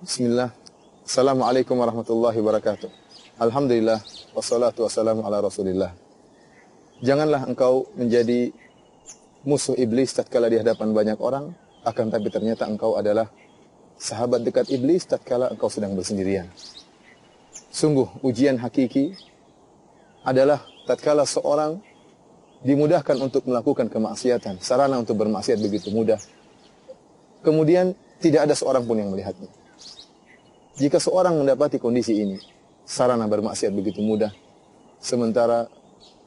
Bismillah. Assalamualaikum warahmatullahi wabarakatuh. Alhamdulillah. Wassalatu wassalamu ala rasulillah. Janganlah engkau menjadi musuh iblis tatkala di hadapan banyak orang, akan tapi ternyata engkau adalah sahabat dekat iblis tatkala engkau sedang bersendirian. Sungguh ujian hakiki adalah tatkala seorang dimudahkan untuk melakukan kemaksiatan, sarana untuk bermaksiat begitu mudah. Kemudian tidak ada seorang pun yang melihatnya. Jika seorang mendapati kondisi ini, sarana bermaksiat begitu mudah, sementara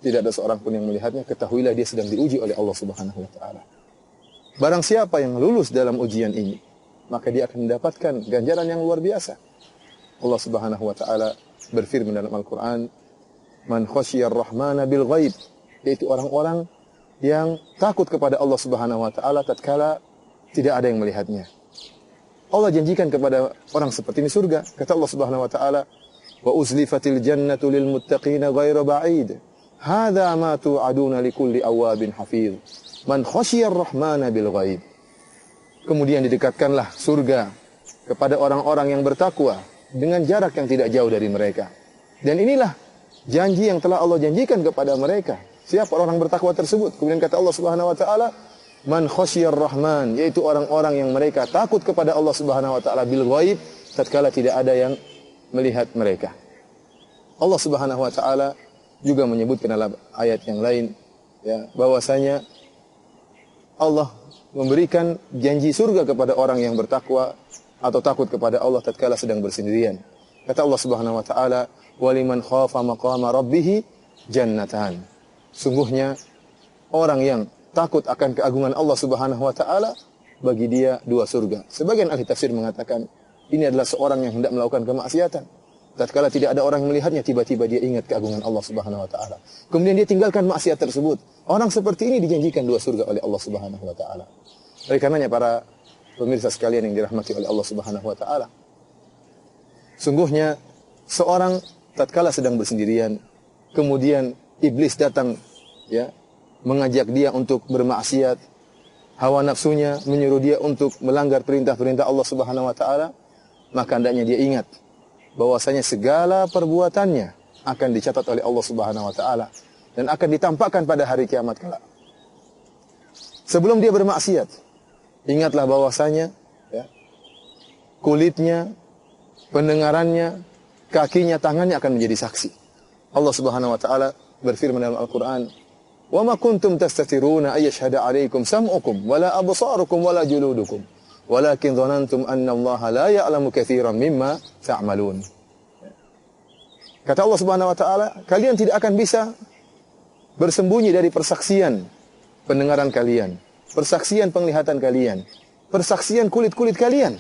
tidak ada seorang pun yang melihatnya, ketahuilah dia sedang diuji oleh Allah Subhanahu wa taala. Barang siapa yang lulus dalam ujian ini, maka dia akan mendapatkan ganjaran yang luar biasa. Allah Subhanahu wa taala berfirman dalam Al-Qur'an, "Man khasyiyar rahmana bil ghaib", yaitu orang-orang yang takut kepada Allah Subhanahu wa taala tatkala tidak ada yang melihatnya. Allah janjikan kepada orang seperti ini surga. Kata Allah Subhanahu wa taala, "Wa uzlifatil jannatu lil muttaqina ghairu ba'id. Hadza ma tu'aduna likulli awwabin hafiz. Man khasyiyar rahmana bil ghaib." Kemudian didekatkanlah surga kepada orang-orang yang bertakwa dengan jarak yang tidak jauh dari mereka. Dan inilah janji yang telah Allah janjikan kepada mereka. Siapa orang bertakwa tersebut? Kemudian kata Allah Subhanahu wa taala, "Man khasyiyar rahman", yaitu orang-orang yang mereka takut kepada Allah Subhanahu wa taala bil ghaib, tatkala tidak ada yang melihat mereka. Allah Subhanahu wa taala juga menyebutkan dalam ayat yang lain ya, bahwasanya Allah memberikan janji surga kepada orang yang bertakwa atau takut kepada Allah tatkala sedang bersendirian. Kata Allah Subhanahu wa taala, "Waliman khafa maqama rabbih jannatan." Sungguhnya orang yang takut akan keagungan Allah Subhanahu wa taala, bagi dia dua surga. Sebagian ahli tafsir mengatakan ini adalah seorang yang hendak melakukan kemaksiatan. Tatkala tidak ada orang yang melihatnya, tiba-tiba dia ingat keagungan Allah Subhanahu wa taala. Kemudian dia tinggalkan maksiat tersebut. Orang seperti ini dijanjikan dua surga oleh Allah Subhanahu wa taala. Oleh karenanya para pemirsa sekalian yang dirahmati oleh Allah Subhanahu wa taala, sungguhnya seorang tatkala sedang bersendirian, kemudian iblis datang ya, mengajak dia untuk bermaksiat, hawa nafsunya menyuruh dia untuk melanggar perintah-perintah Allah Subhanahu wa taala, maka hendaknya dia ingat bahwasanya segala perbuatannya akan dicatat oleh Allah Subhanahu wa taala dan akan ditampakkan pada hari kiamat kelak. Sebelum dia bermaksiat, ingatlah bahwasanya ya, kulitnya, pendengarannya, kakinya, tangannya akan menjadi saksi. Allah Subhanahu wa taala berfirman dalam Al-Qur'an, "Wa ma kuntum tastatiruna ay yashhada 'alaikum sam'ukum wala absarukum wala juludukum walakin dhanantum anna Allah la ya'lamu katsiran mimma ta'malun." Kata Allah Subhanahu wa taala, kalian tidak akan bisa bersembunyi dari persaksian pendengaran kalian, persaksian penglihatan kalian, persaksian kulit-kulit kalian.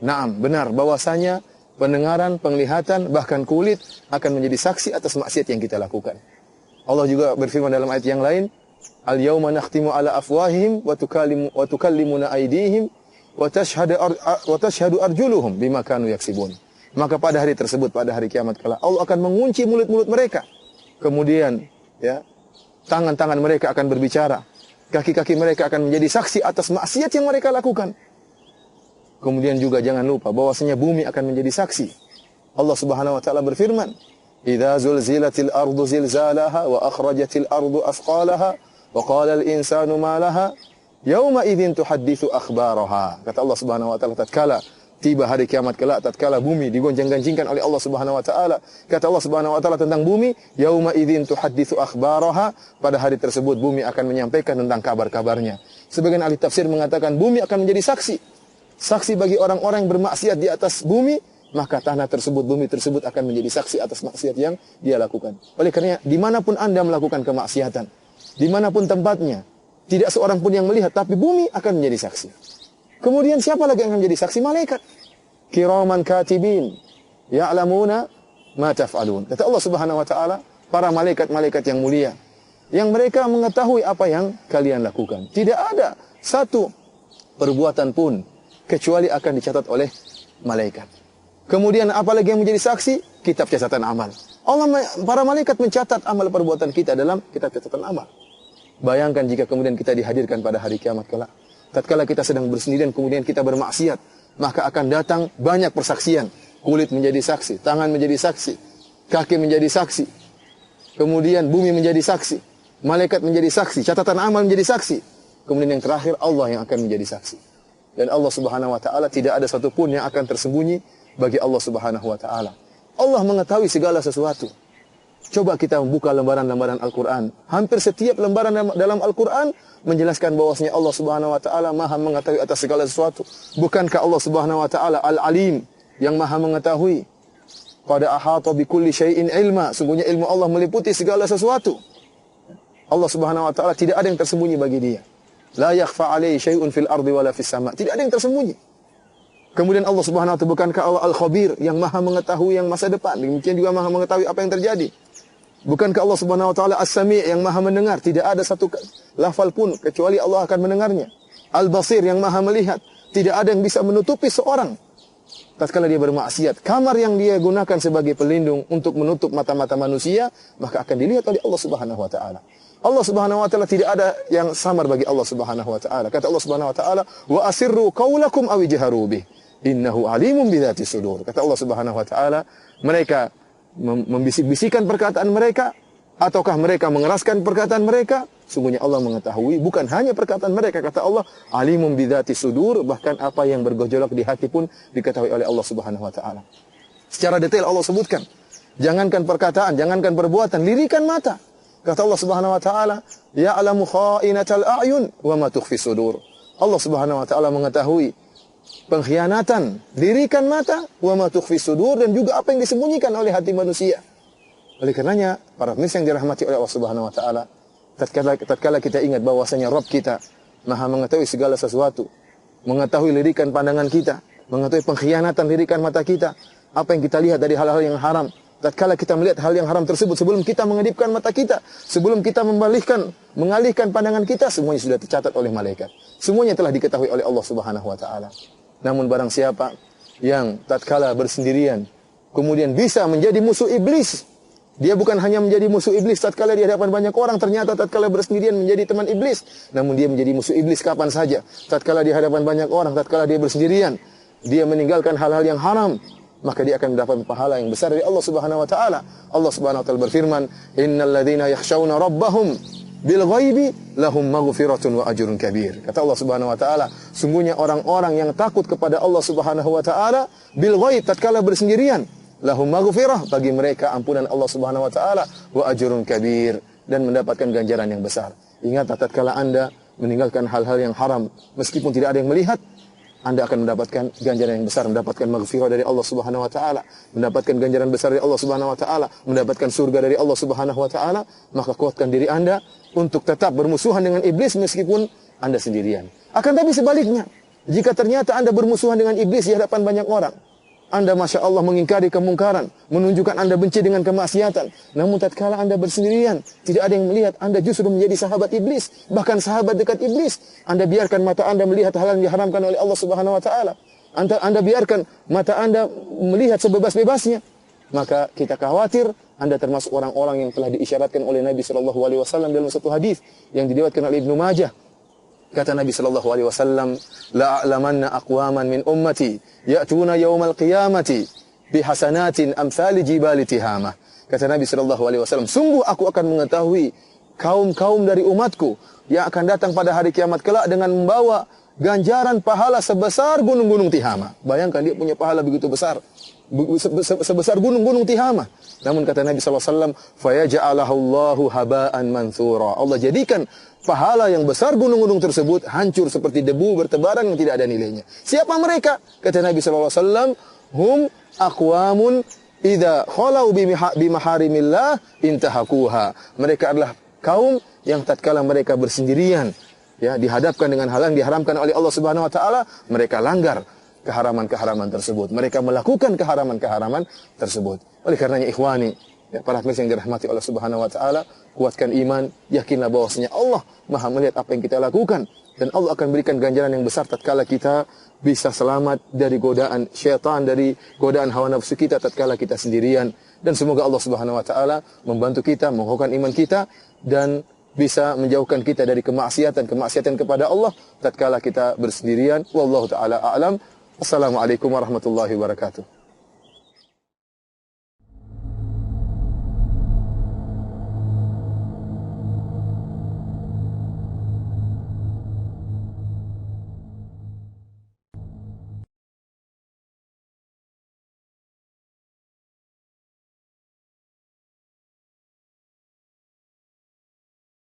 Naam, benar bahwasanya pendengaran, penglihatan, bahkan kulit akan menjadi saksi atas maksiat yang kita lakukan. Allah juga berfirman dalam ayat yang lain, "Al-yauma nakhtimu ala afwahihim wa tukallimuna aydihim wa tashhadu arjuluhum bima kanu yaksibun." Maka pada hari tersebut, pada hari kiamat kelak, Allah akan mengunci mulut-mulut mereka. Kemudian ya, tangan-tangan mereka akan berbicara, kaki-kaki mereka akan menjadi saksi atas maksiat yang mereka lakukan. Kemudian juga jangan lupa bahwasanya bumi akan menjadi saksi. Allah Subhanahu wa taala berfirman, "Idza zulzilatil ardu zilzalaha wa akhrajatil ardu athqalaha wa qala al insanu ma laha yauma idzin tuhadditsu akhbaraha." Kata Allah Subhanahu wa taala tatkala tiba hari kiamat kelak, tatkala bumi digoncang-gancingkan oleh Allah Subhanahu wa taala, kata Allah Subhanahu wa taala tentang bumi, yauma idzin tuhadditsu akhbaraha, pada hari tersebut bumi akan menyampaikan tentang kabar-kabarnya. Sebagian ahli tafsir mengatakan bumi akan menjadi saksi bagi orang-orang yang bermaksiat di atas bumi, maka tanah tersebut, bumi tersebut akan menjadi saksi atas maksiat yang dia lakukan. Oleh karena dimanapun Anda melakukan kemaksiatan, dimanapun tempatnya, tidak seorang pun yang melihat, tapi bumi akan menjadi saksi. Kemudian siapa lagi yang akan menjadi saksi? Malaikat. Kiraman katibin, ya'lamuna ma taf'alun. Kata Allah Subhanahu wa taala, para malaikat-malaikat yang mulia, yang mereka mengetahui apa yang kalian lakukan. Tidak ada satu perbuatan pun kecuali akan dicatat oleh malaikat. Kemudian apalagi yang menjadi saksi? Kitab catatan amal. Para malaikat mencatat amal perbuatan kita dalam kitab catatan amal. Bayangkan jika kemudian kita dihadirkan pada hari kiamat kelak. Tatkala kita sedang bersendirian kemudian kita bermaksiat, maka akan datang banyak persaksian. Kulit menjadi saksi, tangan menjadi saksi, kaki menjadi saksi, kemudian bumi menjadi saksi, malaikat menjadi saksi, catatan amal menjadi saksi. Kemudian yang terakhir Allah yang akan menjadi saksi. Dan Allah Subhanahu wa taala tidak ada satupun yang akan tersembunyi bagi Allah Subhanahu wa taala. Allah mengetahui segala sesuatu. Coba kita membuka lembaran-lembaran Al-Qur'an. Hampir setiap lembaran dalam Al-Qur'an menjelaskan bahwasanya Allah Subhanahu wa taala Maha mengetahui atas segala sesuatu. Bukankah Allah Subhanahu wa taala Al-Alim, yang Maha mengetahui? Qad ahata bikulli syai'in ilma. Sungguhnya ilmu Allah meliputi segala sesuatu. Allah Subhanahu wa taala tidak ada yang tersembunyi bagi Dia. La yakhfa 'alaihi syai'un fil ardi wala fis sama'. Tidak ada yang tersembunyi. Kemudian Allah Subhanahu wa taala, bukankah Allah Al-Khabir, yang Maha mengetahui yang masa depan, demikian juga Maha mengetahui apa yang terjadi. Bukankah Allah Subhanahu wa taala As-Sami', yang Maha mendengar, tidak ada satu lafal pun kecuali Allah akan mendengarnya. Al-Basir, yang Maha melihat, tidak ada yang bisa menutupi seorang tatkala dia bermaksiat. Kamar yang dia gunakan sebagai pelindung untuk menutup mata-mata manusia, maka akan dilihat oleh Allah Subhanahu wa taala. Allah Subhanahu wa taala tidak ada yang samar bagi Allah Subhanahu wa taala. Kata Allah Subhanahu wa taala, "Wa asirru qaulakum aw ijharu bih, innahu alimun bidzati sudur." Kata Allah Subhanahu wa taala, mereka membisik-bisikan perkataan mereka ataukah mereka mengeraskan perkataan mereka, sungguhnya Allah mengetahui bukan hanya perkataan mereka. Kata Allah, alimun bidzati sudur, bahkan apa yang bergejolak di hati pun diketahui oleh Allah Subhanahu wa taala. Secara detail Allah sebutkan, jangankan perkataan, jangankan perbuatan, lirikan mata. Kata Allah Subhanahu wa taala, ya'lamu kha'inatal a'yun wa ma tukhfi sudur. Allah Subhanahu wa taala mengetahui pengkhianatan lirikan mata, wa ma tukhfi sudur, dan juga apa yang disembunyikan oleh hati manusia. Oleh karenanya, para pemirsa yang dirahmati oleh Allah Subhanahu wa taala, tatkala kita ingat bahwasanya Rabb kita Maha mengetahui segala sesuatu, mengetahui lirikan pandangan kita, mengetahui pengkhianatan lirikan mata kita, apa yang kita lihat dari hal-hal yang haram. Tatkala kita melihat hal yang haram tersebut, sebelum kita mengedipkan mata kita, sebelum kita mengalihkan pandangan kita, semuanya sudah tercatat oleh malaikat. Semuanya telah diketahui oleh Allah Subhanahu wa taala. Namun barang siapa yang tatkala bersendirian kemudian bisa menjadi musuh iblis, dia bukan hanya menjadi musuh iblis tatkala di hadapan banyak orang, ternyata tatkala bersendirian menjadi teman iblis. Namun dia menjadi musuh iblis kapan saja. Tatkala di hadapan banyak orang, tatkala dia bersendirian, dia meninggalkan hal-hal yang haram, maka dia akan mendapat pahala yang besar dari Allah Subhanahu wa taala. Allah Subhanahu wa taala berfirman, "Innal ladzina yakhshawna rabbahum bil ghaibi lahum maghfiratun wa ajrun kabir." Kata Allah Subhanahu wa taala, sungguhnya orang-orang yang takut kepada Allah Subhanahu wa taala bil ghaib, tatkala bersendirian, lahum maghfirah, bagi mereka ampunan Allah Subhanahu wa taala, wa ajrun kabir, dan mendapatkan ganjaran yang besar. Ingat, tatkala Anda meninggalkan hal-hal yang haram meskipun tidak ada yang melihat, Anda akan mendapatkan ganjaran yang besar, mendapatkan maghfirah dari Allah Subhanahu wa taala, mendapatkan ganjaran besar dari Allah Subhanahu wa taala, mendapatkan surga dari Allah Subhanahu wa taala. Maka kuatkan diri Anda untuk tetap bermusuhan dengan iblis meskipun Anda sendirian. Akan tapi sebaliknya, jika ternyata Anda bermusuhan dengan iblis di hadapan banyak orang, Anda Masya Allah mengingkari kemungkaran, menunjukkan Anda benci dengan kemaksiatan, namun tatkala Anda bersendirian, tidak ada yang melihat, Anda justru menjadi sahabat iblis, bahkan sahabat dekat iblis. Anda biarkan mata Anda melihat hal yang diharamkan oleh Allah Subhanahu wa taala. Anda biarkan mata Anda melihat sebebas-bebasnya. Maka kita khawatir Anda termasuk orang-orang yang telah diisyaratkan oleh Nabi sallallahu alaihi wasallam dalam satu hadis yang diriwayatkan oleh Ibnu Majah. Kata Nabi sallallahu alaihi wasallam, la a'lamanna aqwaman min ummati ya'tuna yaumal qiyamati bihasanatin amsali jibali tihamah. Kata Nabi sallallahu alaihi wasallam, sungguh aku akan mengetahui kaum-kaum dari umatku yang akan datang pada hari kiamat kelak dengan membawa ganjaran pahala sebesar gunung-gunung Tihamah. Bayangkan dia punya pahala begitu besar, sebesar gunung-gunung Tihamah. Namun kata Nabi SAW, fayaja'alahu Allahu haba'an manthura. Allah jadikan pahala yang besar gunung-gunung tersebut hancur seperti debu bertebaran yang tidak ada nilainya. Siapa mereka? Kata Nabi SAW, hum aqwamun idza khalau bimaharimillah intahakuha. Mereka adalah kaum yang tatkala mereka bersendirian, ya, dihadapkan dengan hal yang diharamkan oleh Allah Subhanahu wa taala, mereka langgar keharaman-keharaman tersebut. Mereka melakukan keharaman-keharaman tersebut. Oleh karenanya ikhwani, ya, para pemirsa yang dirahmati Allah Subhanahu wa taala, kuatkan iman, yakinlah bahwasanya Allah Maha melihat apa yang kita lakukan, dan Allah akan berikan ganjaran yang besar tatkala kita bisa selamat dari godaan syaitan, dari godaan hawa nafsu kita tatkala kita sendirian. Dan semoga Allah Subhanahu wa taala membantu kita, mengokohkan iman kita, dan bisa menjauhkan kita dari kemaksiatan kepada Allah tatkala kita bersendirian. Wallahu taala a'lam. Assalamualaikum warahmatullahi wabarakatuh.